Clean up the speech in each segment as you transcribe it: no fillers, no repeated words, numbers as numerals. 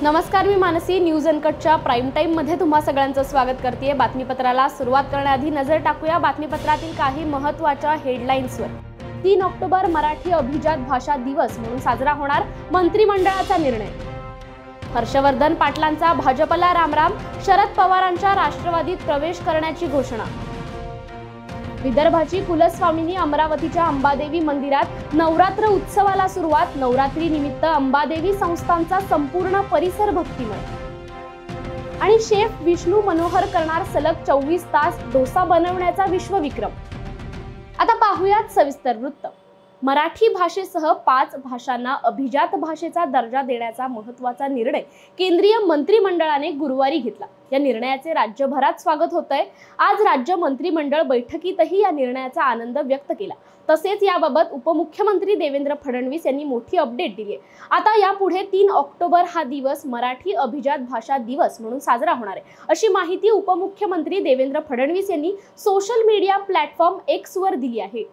नमस्कार, मी Mansi. News अनकटच्या prime time मध्ये तुम्हा सगळ्यांचं स्वागत करते. बातमीपत्राला सुरुवात करण्याआधी नजर टाकूया बातमीपत्रातील काही महत्त्वाच्या हेडलाईन्सवर. 3 ऑक्टोबर मराठी अभिजात भाषा दिवस म्हणून साजरा होणार. मंत्रिमंडळाचा निर्णय. हर्षवर्धन पाटलांचा भाजपला रामराम. शरद पवारांच्या राष्ट्रवादीत प्रवेश करण्याची घोषणा. विदर्भाची कुलस्वामिनी अमरावतीच्या अंबादेवी मंदिरात नवरात्र उत्सवाला सुरुवात. नवरात्री निमित्त अंबादेवी संस्थांचा संपूर्ण परिसर भक्तिमय. आणि शेफ विष्णू मनोहर करणार सलग 24 तास डोसा बनवण्याचा विश्वविक्रम. आता पाहूयात सविस्तर वृत्त. मराठी भाषेसह 5 भाषांना अभिजात भाषेचा दर्जा देण्याचा महत्त्वाचा निर्णय केंद्रीय मंत्रिमंडळाने गुरुवारी घेतला. या निर्णयाचे राज्यभरात स्वागत होतंय. आज राज्य मंत्रिमंडळ बैठकीतही या निर्णयाचा आनंद व्यक्त केला. तसेच याबाबत उपमुख्यमंत्री देवेंद्र फडणवीस यांनी मोठी अपडेट दिली आहे. आता यापुढे 3 ऑक्टोबर हा दिवस मराठी अभिजात भाषा दिवस म्हणून साजरा होणार आहे, अशी माहिती उपमुख्यमंत्री देवेंद्र फडणवीस यांनी सोशल मीडिया प्लॅटफॉर्म X वर दिली आहे.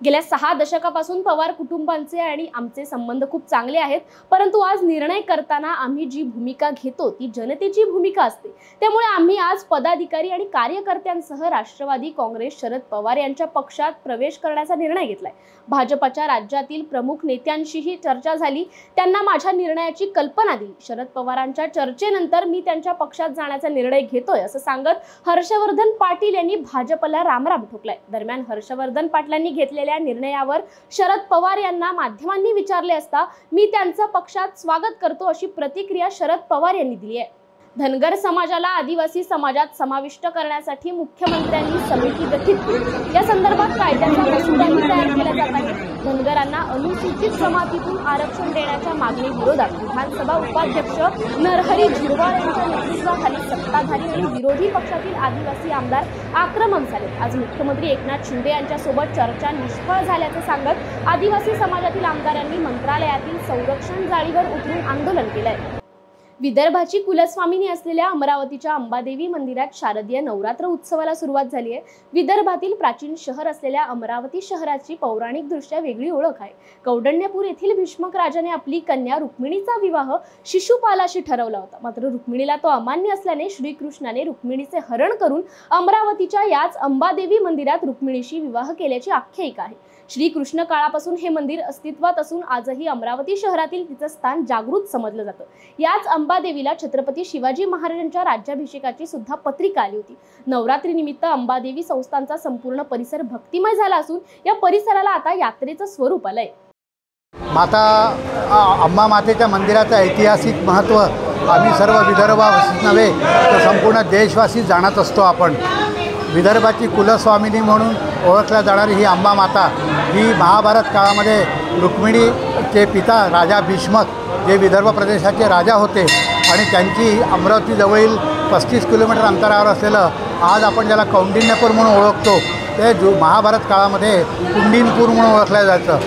गेल्या 6 दशकापासून पवार कुटुंबांचे आणि आमचे संबंध खूप चांगले आहेत, परंतु आज निर्णय करताना आम्ही जी भूमिका घेतो ती जनतेची भूमिका असते. त्यामुळे आम्ही आज पदाधिकारी आणि कार्यकर्त्यांसह राष्ट्रवादी काँग्रेस शरद पवार यांच्या पक्षात प्रवेश करण्याचा निर्णय घेतलाय. भाजपच्या राज्यातील प्रमुख नेत्यांशीही चर्चा झाली. त्यांना माझ्या निर्णयाची कल्पना दिली. शरद पवारांच्या चर्चेनंतर मी त्यांच्या पक्षात जाण्याचा निर्णय घेतोय, असं सांगत हर्षवर्धन पाटील यांनी भाजपला रामराम ठोकलाय. दरम्यान हर्षवर्धन पाटलांनी घेतलेल्या निर्णयावर शरद पवार यांना माध्यमांनी विचारले असता मी त्यांचं पक्षात स्वागत करतो, अशी प्रतिक्रिया शरद पवार यांनी दिली आहे. धनगर समाजाला आदिवासी समाजात समाविष्ट करण्यासाठी मुख्यमंत्र्यांनी समिती गठीत केली. या संदर्भात कायद्याचा मसुदाही तयार केला जात आहे. धनगरांना अनुसूचित जमातीतून आरक्षण देण्याच्या मागणीविरोधात विधानसभा उपाध्यक्ष नरहरी झिरवाळ यांच्या नेतृत्वाखाली सत्ताधारी आणि विरोधी पक्षातील आदिवासी आमदार आक्रमक झाले. आज मुख्यमंत्री एकनाथ शिंदे यांच्यासोबत चर्चा निष्फळ झाल्याचं सांगत आदिवासी समाजातील आमदारांनी मंत्रालयातील संरक्षण जाळीवर उतरून आंदोलन केलंय. विदर्भाची कुलस्वामिनी असलेल्या अमरावतीच्या अंबादेवी मंदिरात शारदीय नवरात्र उत्सवाला सुरुवात झाली आहे. विदर्भातील प्राचीन शहर असलेल्या अमरावती शहराची पौराणिकदृष्ट्या वेगळी ओळख आहे. कौंडण्यपूर येथील भीष्मक राजाने आपली कन्या रुक्मिणीचा विवाह शिशुपालाशी ठरवला होता. मात्र रुक्मिणीला तो अमान्य असल्याने श्रीकृष्णाने रुक्मिणीचे हरण करून अमरावतीच्या याच अंबादेवी मंदिरात रुक्मिणीशी विवाह केल्याची आख्यायिका आहे. श्रीकृष्ण काळापासून हे मंदिर अस्तित्वात असून आजही अमरावती शहरातील तिचं स्थान जागृत समजलं जातं. याच अंबादेवीला छत्रपती शिवाजी महाराजांच्या राज्याभिषेकाची सुद्धा पत्रिका आली होती. नवरात्री निमित्त अंबादेवी संस्थांचा संपूर्ण परिसर भक्तिमय झाला असून या परिसराला आता यात्रेचं स्वरूप आलंय. अंबा मातेच्या मंदिराचं ऐतिहासिक महत्त्व आम्ही सर्व विदर्भावासीच नव्हे तर संपूर्ण देशवासी जाणत असतो. आपण विदर्भाची कुलस्वामिनी म्हणून ओळखल्या जाणारी ही अंबा माता ही महाभारत काळामध्ये रुक्मिणीचे पिता राजा भीष्मक जे विदर्भ प्रदेशाचे राजा होते आणि त्यांची अमरावतीजवळील 35 किलोमीटर अंतरावर असलेलं आज आपण ज्याला कौंडिण्यपूर म्हणून ओळखतो ते महाभारत काळामध्ये कुंडिनपूर म्हणून ओळखलं जायचं.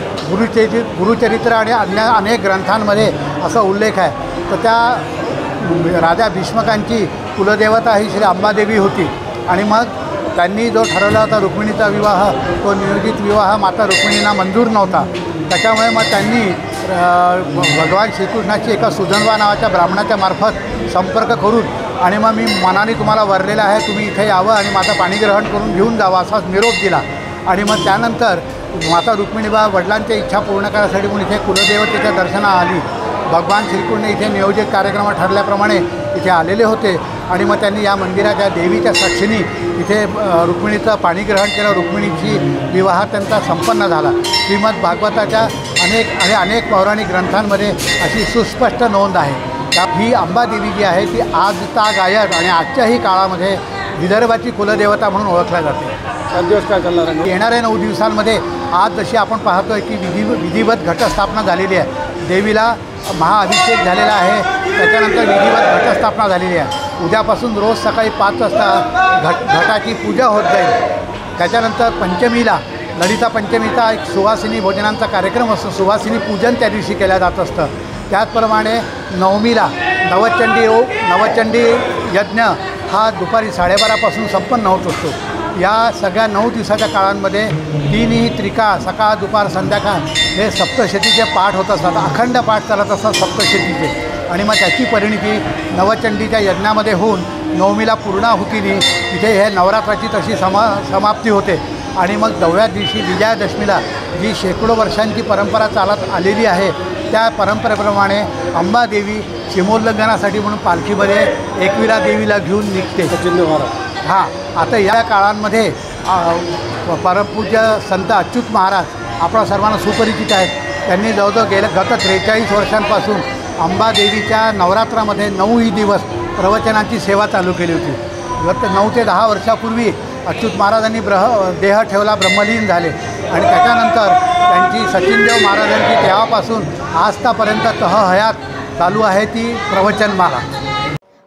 गुरुचरित्र आणि अन्य अनेक ग्रंथांमध्ये असा उल्लेख आहे. तर त्या राजा भीष्मकांची कुलदेवता ही श्री अंबादेवी होती आणि मग त्यांनी जो ठरवला होता रुक्मिणीचा विवाह तो नियोजित विवाह माता रुक्मिणींना मंजूर नव्हता. त्याच्यामुळे मग त्यांनी भगवान श्रीकृष्णाची एका सुधन्वा नावाच्या ब्राह्मणाच्या मार्फत संपर्क करून आणि मग मी मनाने तुम्हाला वरलेला आहे, तुम्ही इथे यावं आणि माझं पाणीग्रहण करून घेऊन जावं असा निरोप दिला. आणि मग त्यानंतर माता रुक्मिणीबा वडिलांच्या इच्छा पूर्ण करण्यासाठी म्हणून इथे कुलदेवतेच्या दर्शनाला आली. भगवान श्रीकृष्ण इथे नियोजित कार्यक्रम ठरल्याप्रमाणे इथे आलेले होते आणि मग त्यांनी या मंदिराच्या देवीच्या साक्षीने इथे रुक्मिणीचं पाणीग्रहण केलं. रुक्मिणीची विवाह त्यांचा संपन्न झाला. श्रीमद भागवताच्या अनेक पौराणिक ग्रंथांमध्ये अशी सुस्पष्ट नोंद आहे. ही अंबादेवी जी आहे ती आजता गायत आणि आजच्याही काळामध्ये विदर्भाची कुलदेवता म्हणून ओळखल्या जाते. 7 दिवस काय चालणार आहे? येणाऱ्या 9 दिवसांमध्ये आज जशी आपण पाहतोय की विधिवत घटस्थापना झालेली आहे. देवीला महाअभिषेक झालेला आहे. त्याच्यानंतर विधिवत घटस्थापना झालेली आहे. उद्यापासून रोज सकाळी 5 वाजता घटाची पूजा होत जाईल. त्याच्यानंतर पंचमीला ललिता पंचमीचा एक सुवासिनी भोजनांचा कार्यक्रम असतो. सुवासिनी पूजन त्या दिवशी केलं जात असतं. त्याचप्रमाणे नवमीला नवचंडी यज्ञ हा दुपारी 12:30 संपन्न होत असतो. या सगळ्या 9 दिवसाच्या काळांमध्ये तिन्ही त्रिकाळ सकाळ दुपार संध्याकाळ हे सप्तशतीचे पाठ होत असतात. अखंड पाठ चालत असतात सप्तशतीचे. आणि मग त्याची परिणिती नवचंडीच्या यज्ञामध्ये होऊन नवमीला पूर्णाहुतीने तिथे हे नवरात्राची तशी समाप्ती होते. आणि मग 9व्या दिवशी विजयादशमीला जी शेकडो वर्षांची परंपरा चालत आलेली आहे त्या परंपरेप्रमाणे अंबादेवी सीमोल्लंघनासाठी म्हणून पालखीमध्ये एकविरा देवीला घेऊन निघते. हां, आता या काळांमध्ये परमपूज्य संत अच्युत महाराज आपल्या सर्वांना सुपरिचित आहेत. त्यांनी जवळजवळ गत 43 वर्षांपासून अंबादेवीच्या नवरात्रामध्ये 9ही दिवस प्रवचनांची सेवा चालू केली होती. गत 9 ते 10 वर्षापूर्वी अच्युत महाराजांनी देह ठेवला, ब्रह्मलीन झाले आणि त्याच्यानंतर त्यांची सचिनदेव महाराजांची तेव्हापासून आजतापर्यंत तहहयात चालू आहे ती प्रवचनमाला.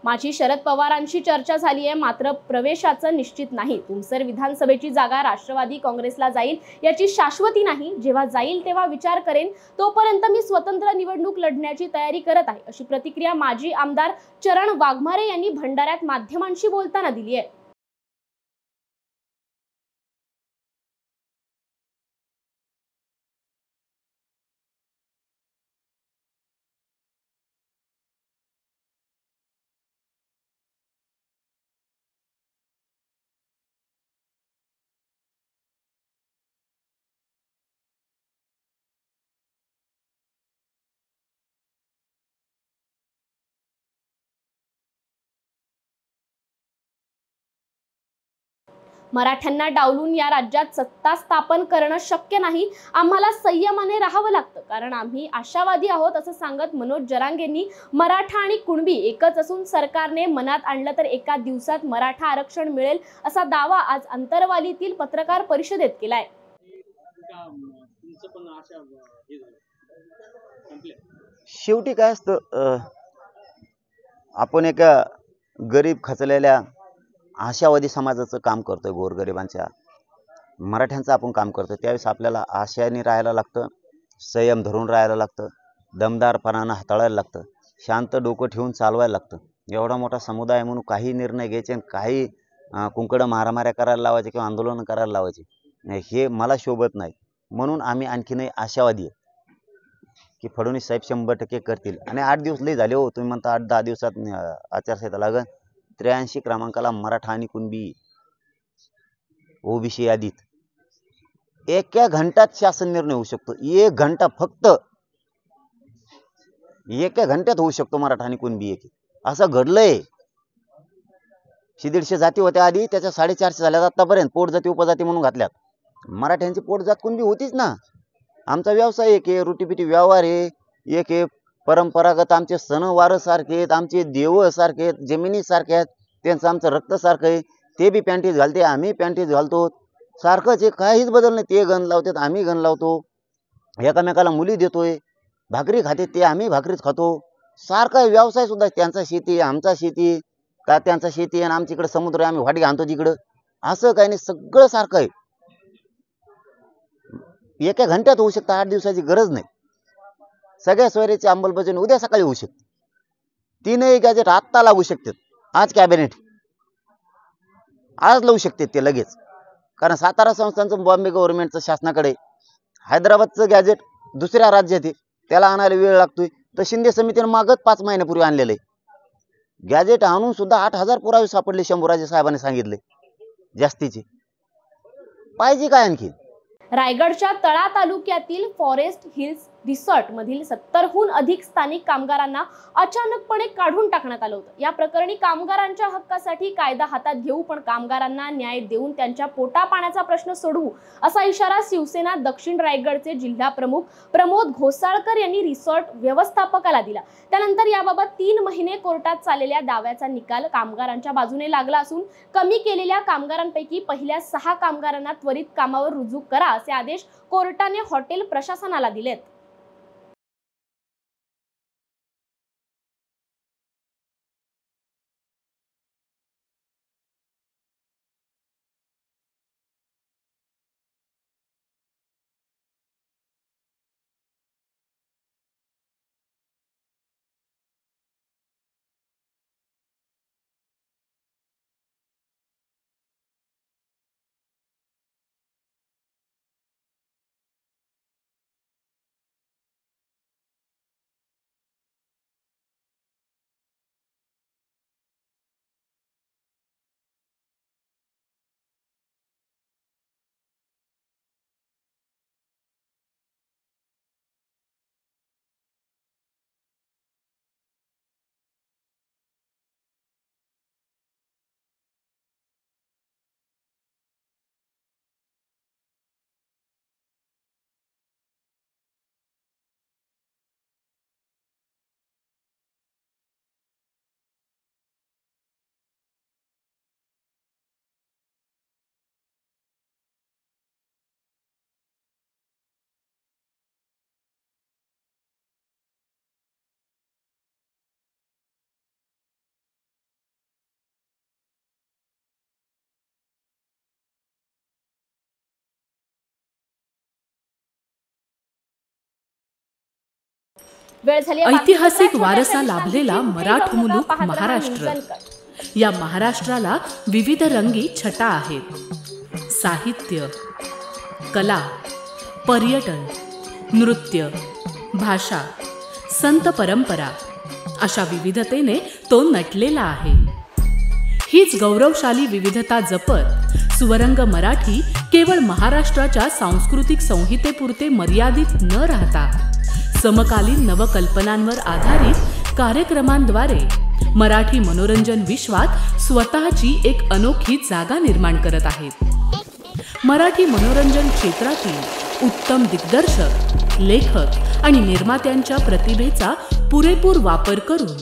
माझी शरद पवारांशी चर्चा झाली आहे, मात्र प्रवेशाचं निश्चित नाही. तुमसर विधानसभेची जागा राष्ट्रवादी काँग्रेसला जाईल याची शाश्वती नाही. जेव्हा जाईल तेव्हा विचार करेन. तोपर्यंत मी स्वतंत्र निवडणूक लढण्याची तयारी करत आहे, अशी प्रतिक्रिया माजी आमदार चरण वाघमारे यांनी भंडाऱ्यात माध्यमांशी बोलताना दिली आहे. मराठ्यांना डावलून या राज्यात सत्ता स्थापन करणं शक्य नाही. आम्हाला संयमाने राहावं लागतं, कारण आम्ही आशावादी आहोत, असं सांगत मनोज जरांगेंनी मराठा आणि कुणबी एकच असून सरकारने मनात आणलं तर एका दिवसात मराठा आरक्षण मिळेल असा दावा आज अंतरवालीतील पत्रकार परिषदेत केलाय. शेवटी काय असतं, आपण एका गरीब खचलेल्या आशावादी समाजाचं काम करतोय, गोरगरिबांच्या मराठ्यांचं आपण काम करतोय. त्यावेळेस आपल्याला आशयाने राहायला लागतं, संयम धरून राहायला लागतं, दमदारपणानं हाताळायला लागतं, शांत डोकं ठेवून चालवायला लागतं. एवढा मोठा समुदाय म्हणून काही निर्णय घ्यायचे आणि काही कुंकडं मारामाऱ्या करायला लावायचे किंवा आंदोलनं करायला लावायचे, हे मला शोभत नाही. म्हणून आम्ही आणखीनही आशावादी आहे की फडणवीस साहेब 100% करतील. आणि 8 दिवस लई झाले हो, तुम्ही म्हणता 8-10 दिवसात आचारसंहिता लागेल. 83 क्रमांकाला मराठा आणि कुणबी ओबीसी यादीत एका घंट्यात शासन निर्णय होऊ शकतो. 1 घंटा, फक्त 1 घंट्यात होऊ शकतो मराठा आणि कुणबी एक. असं घडलंय. 150 जाती होत्या आधी, त्याच्या 450 झाल्यात आतापर्यंत. पोटजाती उपजाती म्हणून घातल्यात. मराठ्यांची पोटजात कुणबी होतीच ना. आमचा व्यवसाय एक आहे, रोटीपिटी व्यवहार आहे एक आहे, परंपरागत आमचे सणवार सारखे आहेत, आमचे देव सारखे आहेत, जमिनी सारखे आहेत, त्यांचं आमचं रक्त सारखं आहे. ते बी पॅन्टीज घालते, आम्ही पॅन्टीज घालतो, सारखंच आहे, काहीच बदल नाही. ते गण लावतात, आम्ही गण लावतो, एकामेकाला मुली देतोय, भाकरी खाते ते, आम्ही भाकरीच खातो. सारखा व्यवसाय सुद्धा, त्यांचा शेती आमचा शेती, का त्यांचा शेती आणि आमच्या इकडे समुद्र आहे, आम्ही वाटी आणतो तिकडं. असं काही नाही, सगळं सारखं आहे. 1 घंट्यात होऊ शकतं, 8 दिवसाची गरज नाही. सगळ्या सोयरीची अंमलबजावणी उद्या सकाळी होऊ शकते. 3ही गॅजेट आत्ता लागू शकतात. आज कॅबिनेट आज लावू शकते ते लगेच. कारण सातारा संस्थांचं बॉम्बे गव्हर्नमेंटचं शासनाकडे, हैदराबादचं गॅजेट दुसऱ्या राज्यात आहे, त्याला आणायला वेळ लागतोय. तर शिंदे समितीने मागत 5 महिन्यापूर्वी आणलेलं आहे गॅजेट. आणून सुद्धा 8000 पुरावे सापडले, शंभूराजे साहेबांनी सांगितले जास्तीचे. पाहिजे काय आणखी? रायगडच्या तळा तालुक्यातील फॉरेस्ट हिल्स रिसॉर्ट मधील 70हून अधिक स्थानिक कामगारांना अचानकपणे काढून टाकण्यात आलं होतं. या प्रकरणी कामगारांच्या हक्कासाठी कायदा हातात घेऊ, पण कामगारांना न्याय देऊन त्यांच्या पोटापाण्याचा प्रश्न सोडवू, असा इशारा शिवसेना दक्षिण रायगडचे जिल्हा प्रमुख प्रमोद घोसाळकर यांनी रिसॉर्ट व्यवस्थापकाला दिला. त्यानंतर याबाबत 3 महिने कोर्टात चाललेल्या दाव्याचा निकाल कामगारांच्या बाजूने लागला असून कमी केलेल्या कामगारांपैकी पहिल्या 6 कामगारांना त्वरित कामावर रुजू करा असे आदेश कोर्टाने हॉटेल प्रशासनाला दिलेत. वेळ झाली ऐतिहासिक वारसा लाभलेला मराठ मुलूक महाराष्ट्र. या महाराष्ट्राला विविध रंगी छटा आहेत. साहित्य, कला, पर्यटन, नृत्य, भाषा, संत परंपरा अशा विविधतेने तो नटलेला आहे. हीच गौरवशाली विविधता जपत स्वरंग मराठी केवळ महाराष्ट्राच्या सांस्कृतिक संहितेपुरते मर्यादित न राहता समकालीन नवकल्पनांवर आधारित कार्यक्रमांद्वारे मराठी मनोरंजन विश्वात स्वतःची एक अनोखी जागा निर्माण करत आहेत. मराठी मनोरंजन क्षेत्रातील उत्तम दिग्दर्शक, लेखक आणि निर्मात्यांच्या प्रतिभेचा पुरेपूर वापर करून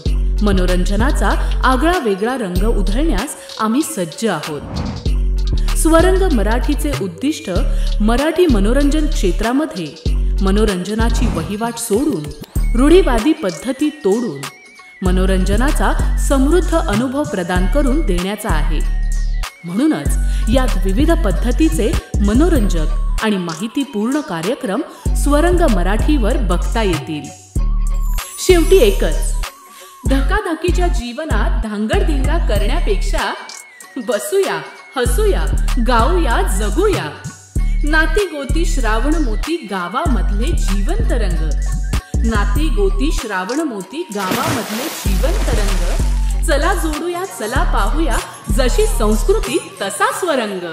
मनोरंजनाचा आगळा वेगळा रंग उधळण्यास आम्ही सज्ज आहोत. स्वरंग मराठीचे उद्दिष्ट मराठी मनोरंजन क्षेत्रामध्ये मनोरंजनाची वहिवाट सोडून, रूढीवादी पद्धती तोडून मनोरंजनाचा समृद्ध अनुभव प्रदान करून देण्याचा आहे. म्हणूनच यात विविध पद्धतीचे मनोरंजक आणि माहितीपूर्ण कार्यक्रम स्वरंग मराठीवर बघता येतील. शेवटी एकच, धकाधकीच्या जीवनात धांगडधिंगा करण्यापेक्षा बसूया, हसूया, गाऊया, जगूया. नाती गोती श्रावण मोती गावामधले जीवंत रंग. नाती गोती श्रावण मोती गावामधले जीवंत रंग. चला जोडूया, चला पाहूया, जशी संस्कृती तसा स्वरंग.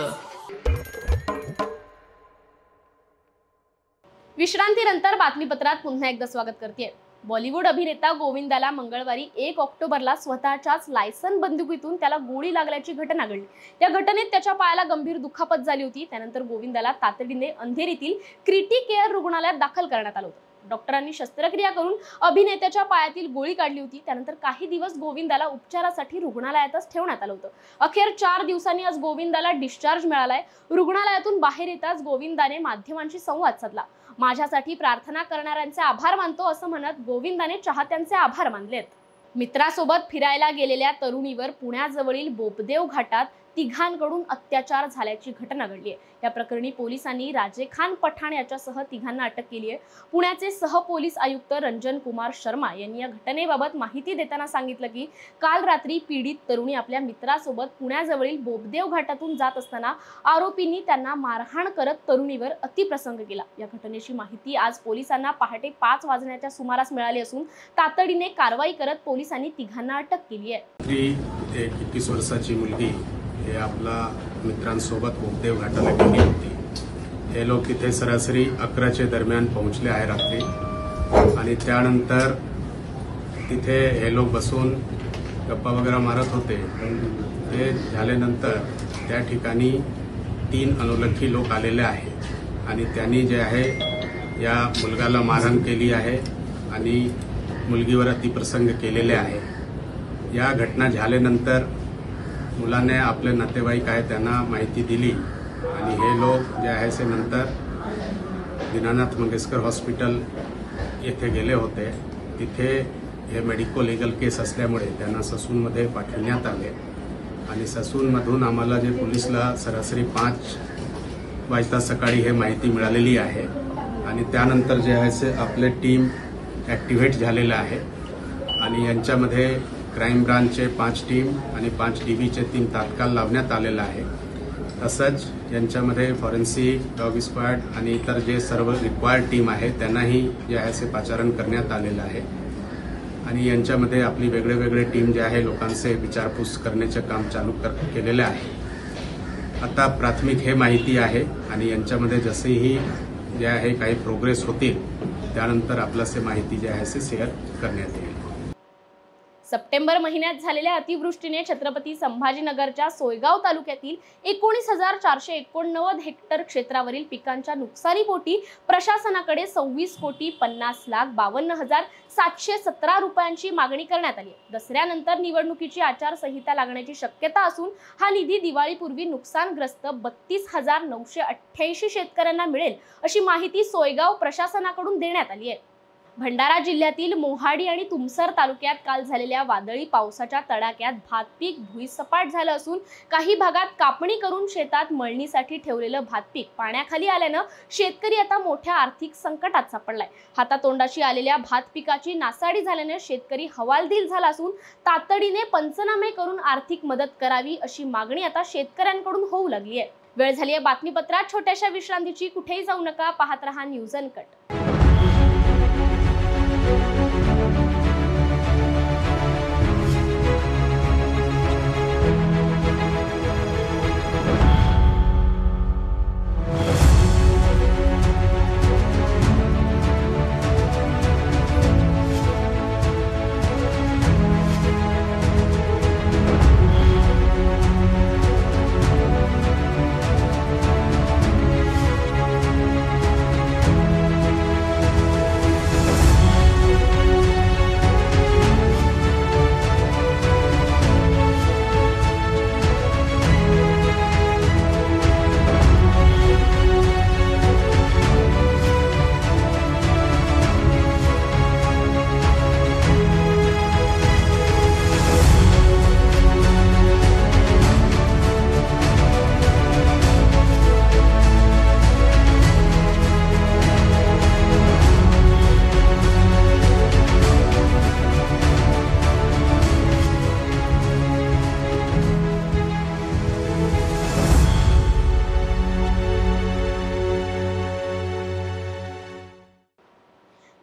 विश्रांतीनंतर बातमीपत्रात पुन्हा एकदा स्वागत करते. बॉलिवूड अभिनेता गोविंदाला मंगळवारी 1 ऑक्टोबरला स्वतःच्याच लायसन बंदुकीतून त्याला गोळी लागल्याची घटना घडली. या घटनेत त्याच्या पायाला गंभीर दुखापत झाली होती. त्यानंतर गोविंदाला तातडीने अंधेरीतील क्रिटी केअर रुग्णालयात दाखल करण्यात आलं होतं. डॉक्टरांनी शस्त्रक्रिया करून अभिनेत्याच्या पायातील गोळी काढली होती. त्यानंतर काही दिवस गोविंदाला उपचारासाठी रुग्णालयातच ठेवण्यात आलं होतं. अखेर 4 दिवसांनी आज गोविंदाला डिस्चार्ज मिळालाय. रुग्णालयातून बाहेर येताच गोविंदाने माध्यमांशी संवाद साधला. माझ्यासाठी प्रार्थना करणाऱ्यांचे आभार मानतो असं म्हणत गोविंदाने चाहत्यांचे आभार मानलेत. मित्रासोबत फिरायला गेलेल्या तरुणीवर पुण्याजवळील बोपदेव घाटात तिघांकडून अत्याचार झाल्याची घटना घडली आहे. या प्रकरणी पोलिसांनी राजे खान पठाण याच्यासह तिघांना अटक केली आहे. पुण्याचे सहपोलीस आयुक्त रंजन कुमार शर्मा यांनी या घटनेबाबत माहिती देताना सांगितलं की काल रात्री पीडित तरुणी आपल्या मित्रासोबत पुण्याजवळील बोपदेव घाटातून जात असताना आरोपींनी त्यांना मारहाण करत तरुणीवर अतिप्रसंग केला. या घटनेची माहिती आज पोलिसांना पहाटे 5 वाजण्याच्या सुमारास मिळाली असून तातडीने कारवाई करत पोलिसांनी तिघांना अटक केली आहे. 21 वर्षाची मुलगी हे आपला मित्रांसोबत बोपदेव घाटाला गेली होती. हे लोक तिथे सरासरी 11च्या दरम्यान पोहोचले आहे रात्री. आणि त्यानंतर तिथे हे लोक बसून गप्पा वगैरे मारत होते. ते झाल्यानंतर त्या ठिकाणी 3 अनोळखी लोक आलेले आहेत आणि त्यांनी जे आहे या मुलगाला मारहाण केली आहे आणि मुलगीवर अतिप्रसंग केलेले आहे. या घटना झाल्यानंतर मुलाने आपले नातेवाईक आहे त्यांना माहिती दिली आणि हे लोक जे आहे ते नंतर दीनानाथ मंगेशकर हॉस्पिटल येथे गेले होते. तिथे हे मेडिको लिगल केस असल्यामुळे त्यांना ससूनमध्ये पाठवण्यात आले आणि ससूनमधून आम्हाला जे पोलिसला सरासरी 5 वाजता सकाळी हे माहिती मिळालेली आहे आणि त्यानंतर जे आहे ते आपले टीम ॲक्टिव्हेट झालेलं आहे आणि यांच्यामध्ये क्राईम ब्रांचचे 5 टीम आणि 5 DBचे 3 तात्काळ लावण्यात आलेला आहे. तसंच यांच्यामध्ये फॉरेन्सिक, डॉग स्क्वॉड आणि इतर जे सर्व रिक्वायर्ड टीम आहे त्यांनाही जे आहे ते पाचारण करण्यात आलेलं आहे आणि यांच्यामध्ये आपली वेगळे टीम जे आहे लोकांचे विचारपूस करण्याचे काम चालू केलेले आहे. आता प्राथमिक हे माहिती आहे आणि यांच्यामध्ये जसेही जे आहे काही प्रोग्रेस होतील त्यानंतर आपल्याला माहिती जी आहे ते शेअर करण्यात येईल. सप्टेंबर महिन्यात झालेल्या अतिवृष्टीने छत्रपती संभाजीनगरच्या सोयगाव तालुक्यातील 19,489 हेक्टर क्षेत्रावरील पिकांच्या नुकसानीपोटी प्रशासनाकडे 26,50,52,717 रुपयांची मागणी करण्यात आली. दसऱ्यानंतर निवडणुकीची आचारसंहिता लागण्याची शक्यता असून हा निधी दिवाळीपूर्वी नुकसानग्रस्त 32,988 शेतकऱ्यांना मिळेल अशी माहिती सोयगाव प्रशासनाकडून देण्यात आली आहे. भंडारा जिल्ह्यातील मोहाडी आणि तुमसर तालुक्यात काल झालेल्या वादळी पावसाच्या तडाख्यात भात पीक भुईसपाट झालं असून काही भागात कापणी करून शेतात मळणीसाठी ठेवलेलं भात पीक पाण्याखाली आल्यानं शेतकरी आता मोठ्या आर्थिक संकटात सापडलाय। हातातोंडाशी आलेल्या भात पिकाची नासाडी झाल्याने शेतकरी हवालदिल झाला असून तातडीने पंचनामे करून आर्थिक मदत करावी अशी मागणी आता शेतकऱ्यांकडून होऊ लागली आहे। वेळ झाली आहे बातमीपत्रात छोट्याशा विश्रांतीची। कुठेही जाऊ नका, पाहत रहा न्यूज अनकट।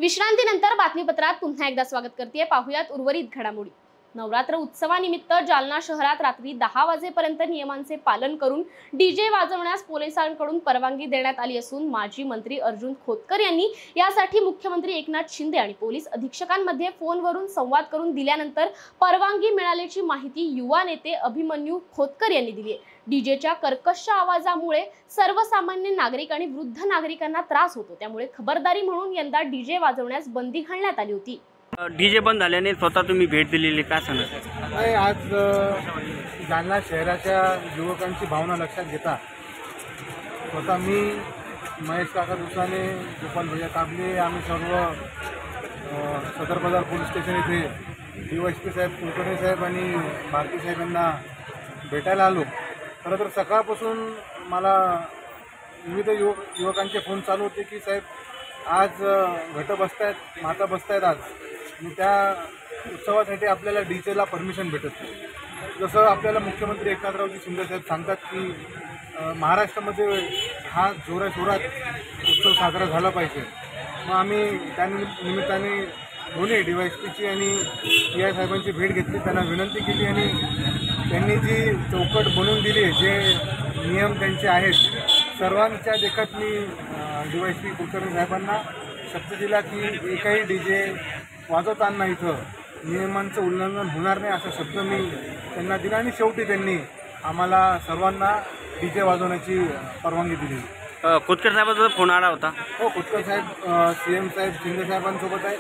विश्रांतीनंतर बातमीपत्रात पुन्हा एकदा स्वागत करते। पाहुयात उर्वरित घडामोडी। नवरात्र उत्सवानिमित्त जालना शहरात रात्री 10 वाजेपर्यंत नियमांचे पालन करून डीजे वाजवण्यास पोलिसांकडून परवानगी देण्यात आली असून माजी मंत्री अर्जुन खोतकर यांनी यासाठी मुख्यमंत्री एकनाथ शिंदे आणि पोलीस अधीक्षकांमध्ये फोनवरून संवाद करून दिल्यानंतर परवानगी मिळाल्याची माहिती युवा नेते अभिमन्यू खोतकर यांनी दिली आहे। डीजेच्या कर्कश आवाजामुळे सर्वसामान्य नागरिक आणि वृद्ध नागरिकांना त्रास होतो, त्यामुळे खबरदारी म्हणून यंदा डीजे वाजवण्यास बंदी घालण्यात आली होती। डीजे बंद झाल्याने स्वतः तुम्ही भेट दिलेली काय सांगता? आज जालना शहराच्या युवकांची भावना लक्षात घेता स्वतः मी, महेश काका दुसाने, गोपाल भैया काबले, आम्ही सर्व सदर बाजार पोलीस स्टेशन इथे DYSP साहेब, कुलकर्णी साहेब आणि भारती साहेब यांना भेटायला आलो। खरं तर सकाळपासून मला विविध युवकांचे फोन चालू होते की साहेब आज घट बसतायत, माता बसतायत आज, आणि त्या उत्सवासाठी आपल्याला डीजेला परमिशन भेटत नाही। जसं आपल्याला मुख्यमंत्री एकनाथरावजी शिंदे साहेब सांगतात की महाराष्ट्रामध्ये हा जोराशोरात उत्सव साजरा झाला पाहिजे। मग आम्ही त्या निमित्ताने दोन्ही DYSPची आणि PI साहेबांची भेट घेतली, त्यांना विनंती केली आणि त्यांनी जी चौकट बनवून दिली, जे नियम त्यांचे आहेत, सर्वांच्या देखत मी DYSP कुलकर्णी साहेबांना शब्द दिला की एकही डीजे वाजवताना इथं नियमांचं उल्लंघन होणार नाही असा शब्द मी त्यांना दिला आणि शेवटी त्यांनी आम्हाला सर्वांना डीजे वाजवण्याची परवानगी दिली। खोतकर साहेबांचा फोन आला होता? हो, खोतकर साहेब CM साहेब शिंदे साहेबांसोबत आहे।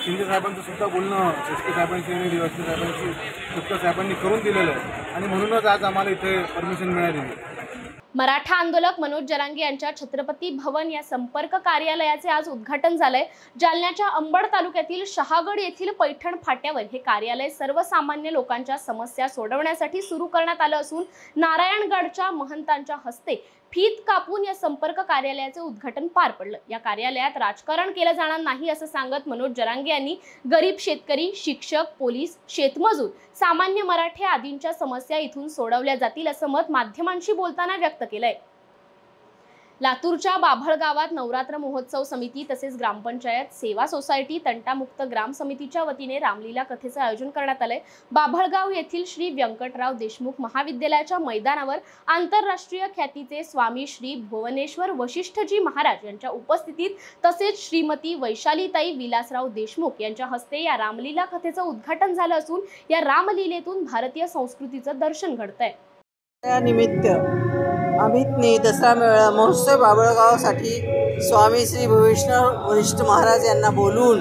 शिंदे साहेबांचं सुद्धा बोलणं SP साहेबांशी आणि DYSP साहेबांशी खोतकर साहेबांनी करून दिलेलं आहे आणि म्हणूनच आज आम्हाला इथे परमिशन मिळालेली। मराठा आंदोलक मनोज जरांगे यांच्या छत्रपती भवन या संपर्क कार्यालयाचे आज उद्घाटन झालंय। जालन्याच्या अंबड तालुक्यातील शहागड येथील पैठण फाट्यावर हे कार्यालय सर्वसामान्य लोकांच्या समस्या सोडवण्यासाठी सुरू करण्यात आलं असून नारायणगडच्या महंतांच्या हस्ते फीत कापून या संपर्क कार्यालयाचे उद्घाटन पार पडलं। या कार्यालयात राजकारण केलं जाणार नाही असं सांगत मनोज जरांगे यांनी गरीब शेतकरी, शिक्षक, पोलीस, शेतमजूर, सामान्य मराठे आदींच्या समस्या इथून सोडवल्या जातील असं मत माध्यमांशी बोलताना व्यक्त केलंय। लातूरच्या बाभळ गावात नवरात्र महोत्सव समिती तसेच ग्रामपंचायत सेवा सोसायटी तंटामुक्त ग्राम समितीच्या वतीने रामलीला कथेचं आयोजन करण्यात आलंय। बाभळगाव येथील श्री व्यंकटराव देशमुख महाविद्यालयाच्या मैदानावर आंतरराष्ट्रीय ख्यातीचे स्वामी श्री भुवनेश्वर वशिष्ठजी महाराज यांच्या उपस्थितीत तसेच श्रीमती वैशालीताई विलासराव देशमुख यांच्या हस्ते या रामलीला कथेचं उद्घाटन झालं असून या रामलीलेतून भारतीय संस्कृतीचं दर्शन घडतंय। त्यानिमित्त अमितने दसरा मेळा महोत्सव बाभळगावसाठी स्वामी श्री भुवनेश्वर वशिष्ठ महाराज यांना बोलवून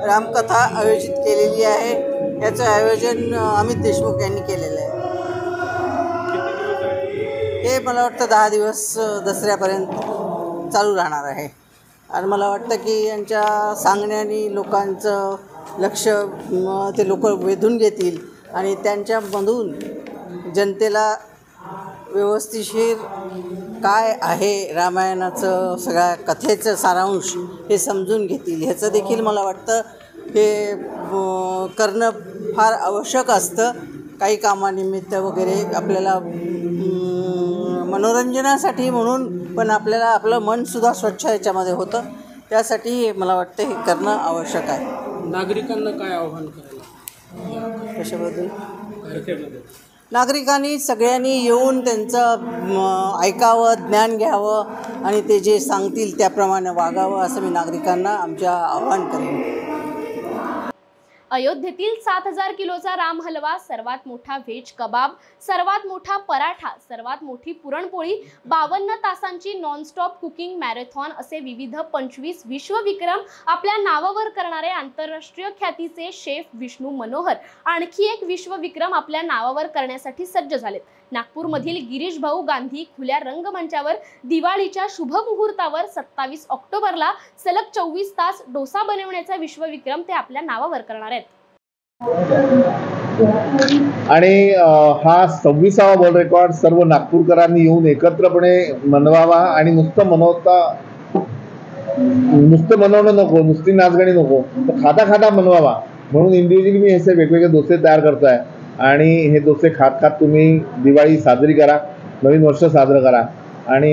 रामकथा आयोजित केलेली आहे। याचं आयोजन अमित देशमुख यांनी केलेलं आहे। हे मला वाटतं 10 दिवस दसऱ्यापर्यंत चालू राहणार आहे। आणि मला वाटतं की यांच्या सांगण्याने लोकांचं लक्ष ते लोक वेधून घेतील आणि त्यांच्यामधून जनतेला व्यवस्थितशीर काय आहे रामायणाचं सगळ्या कथेचं सारांश हे समजून घेतील. ह्याचं देखील मला वाटतं हे करणं फार आवश्यक असतं. काही कामानिमित्त वगैरे आपल्याला मनोरंजनासाठी म्हणून, पण आपल्याला आपलं मनसुद्धा स्वच्छ ह्याच्यामध्ये होतं. त्यासाठी मला वाटतं हे करणं आवश्यक आहे. नागरिकांना काय आवाहन करायला कशाबद्दल? कार्यक्रमामध्ये नागरिकांनी सगळ्यांनी येऊन त्यांचं ऐकावं, ज्ञान घ्यावं आणि ते जे सांगतील त्याप्रमाणे वागावं असं मी नागरिकांना आमच्या आवाहन करेन. अयोध्येतील 7000 किलोचा राम हलवा, सर्वात मोठा व्हेज कबाब, सर्वात मोठा पराठा, सर्वात मोठी पुरणपोळी, 52 तासांची नॉनस्टॉप कुकिंग मॅरेथॉन असे विविध 25 विश्वविक्रम आपल्या नावावर करणारे आंतरराष्ट्रीय ख्यातीचे शेफ विष्णू मनोहर आणखी एक विश्वविक्रम आपल्या नावावर करण्यासाठी सज्ज झालेत. नागपूरमधील गिरीश भाऊ गांधी खुल्या रंगमंचावर दिवाळीच्या शुभ मुहूर्तावर 27 ऑक्टोबरला सलग 24 तास डोसा बनवण्याचा विश्वविक्रम ते आपल्या नावावर करणार आहेत. आणि हा 26वा वर्ल्ड रेकॉर्ड सर्व नागपूरकरांनी येऊन एकत्रपणे मनवावा आणि नुसतं मनवणं नको, नुसती नाचगाणी नको, तर खाता खाता मनवावा. म्हणून इंडिव्हिज्युअली मी हे वेगवेगळे डोसे तयार करतोय आणि हे डोसे खात तुम्ही दिवाळी साजरी करा, नवीन वर्ष साजरं करा आणि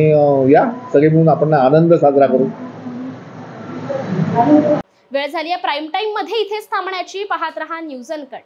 या सगळे मिळून आपण आनंद साजरा करू. वेळ झाली आहे प्राईम टाइम मध्ये इथेच थांबण्याची. पाहत रहा न्यूज अनकट.